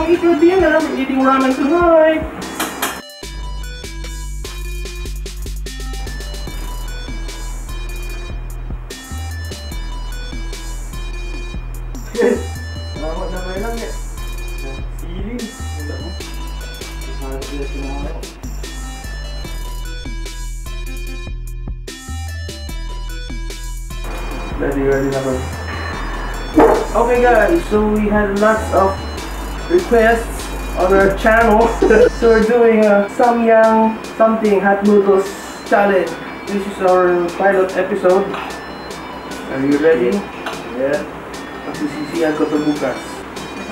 eat your dinner. We're eating ramen tonight. Salamat na kayo lang eh. Siling. Wala mo. Harap sila sinamayo. Ready na ba? Okay guys, so we had lots of requests on our channel. So we're doing a Samyang something hot noodles challenge. This is our pilot episode. Are you ready? Yeah. Pagsisisihan ko ito bukas.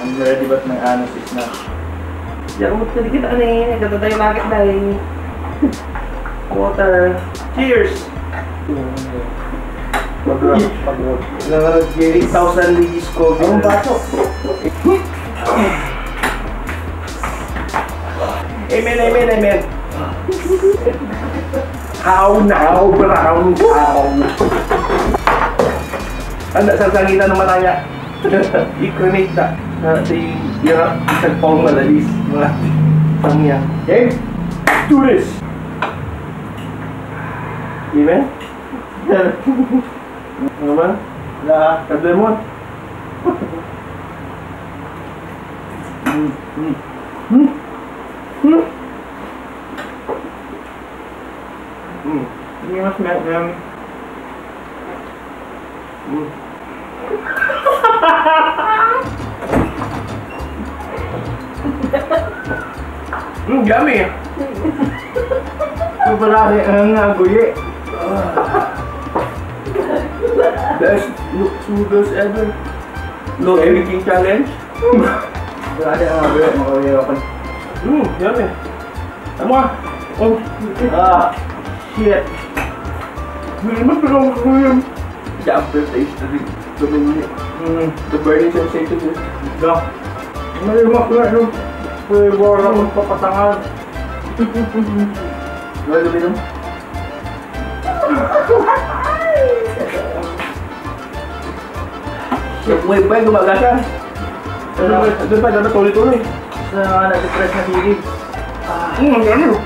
I'm ready but my anus is not. Diyan mo kita ani, kata tayo bakit dahil. Water. Cheers! Pag-rock. 8,000 Lee's Scoville. Anong baso? Amen. How now, brown cow? Anda sa sangitan ng mataya. I-cremate na. Sa isang pang malalis. Mga samyang. Okay? Let's do this! Amen? Ano ba? Wala. Kadlemon? Hindi mas meron. Yummy! Ito pala ang naguyi. Best noodles ever. No everything challenge. Wala din ang naguyi. Makawi ako. Yummy. Tama ah. Oh. Shit. Mas parang kuyum. The aftertaste na rin. The burning sensation is. Ito. Malimak na yung flavor na magpapatangan. Ano ba yun? Wait ba yung gumagasa? Doon pa, dapat tuloy-tuloy. Sa nag-depress na hilig. Ang gano'n.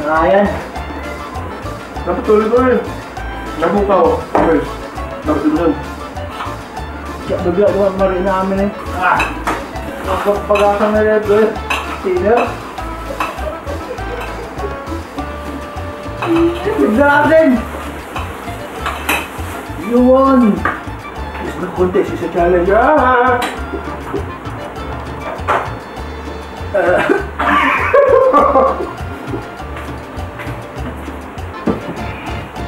Ayan. Dapat tuloy-tuloy. Nabukaw. First. Dapat doon. Kaya bigla ko marin namin eh. Pag-asa na rin ito eh. Sino? Bigla natin! You won! It's not contest, it's a challenge.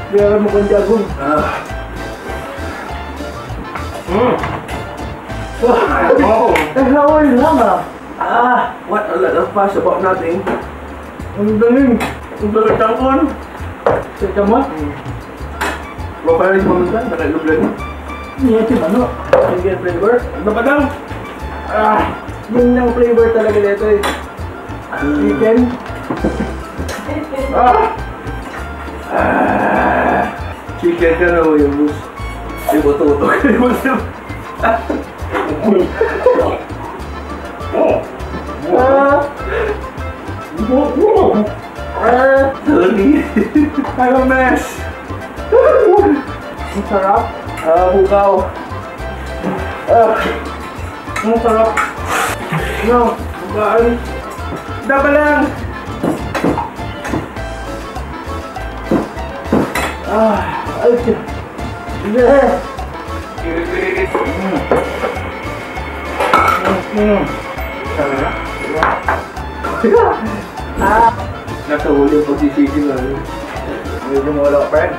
Biar mo kong jagung. Oh. Hawal lang What a lot of fuss about nothing. Ang galing. Ang dagat ang kon. Sika mo? Papalit mo minsan, nakalublan mo. Niya si ano? Chicken flavor? Ano pa lang? Yun yung flavor talaga dito eh. Chicken. Chicken ka na mo yung bus. Yung buto-buto ka yung buto. Sorry. I'm a mess. Ang sarap. Bukaw. Ang sarap. No, bukaan. Daba lang. Ay, hindi. Nasa huli ang pagsisisi na. Medyo mo wala ka, friend.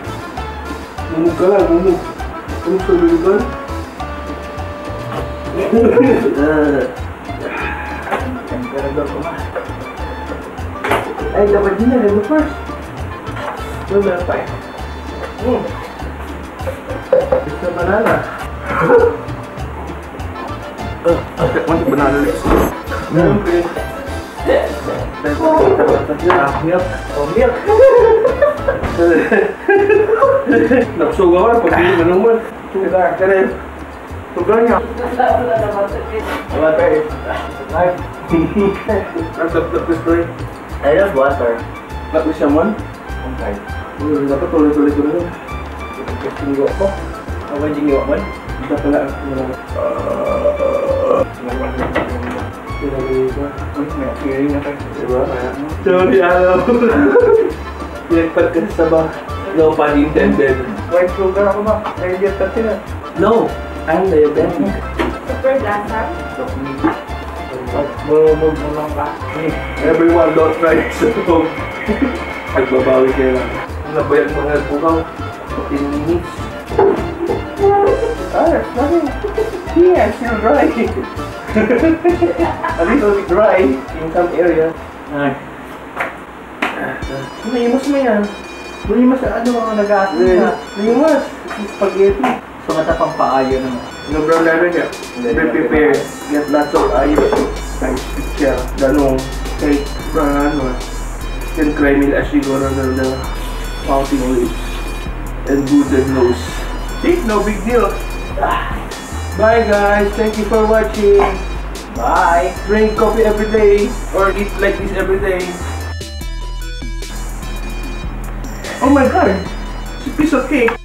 Bumug ka lang, bumug. Bumug sa luligan. Emperador ko na. Ay, dapat din na. Go first. Well, meron pa eh. It's a banana. One banana leaves. Meron pa yun. Milk. Oh, milk. Napsugawan, pag hindi mo naman. Sugar. Kaya Tugan niya. Water. Life. Nagtap-tap this story. I love water. Not with someone? Okay. Dapat tuloy-tuloy ko na lang. Jinggo ko. Ako jinggo mo? Isa pala. May feeling na tayo. Diba? Sorry, alam. Pinagpad ka sa ba? No pun intended. White sugar ako ba? Naidiot ka sila. No, I'm diabetic. Super lasa. Marunod mo lang ka. Everyone don't try this at home. Nagbabawi kayo lang. Nabayag mga bukaw. 15 minutes. Ah, there's nothing. Yeah, I'm still dry. A little bit dry in some areas. Ay. Naimas mo yan. Bulimas sa ano mga nag-aasin na. Naimas. Spaghetti. So matapang paayo naman. No brown leather niya. Be prepared. Get lots of ice. Ice siya. Ganong cake. Ano. Then creme as siguro the pouting lips. And hooded nose. See? No big deal. Bye guys. Thank you for watching. Bye! Drink coffee every day. Or eat like this every day. Oh my god. It's a piece of cake.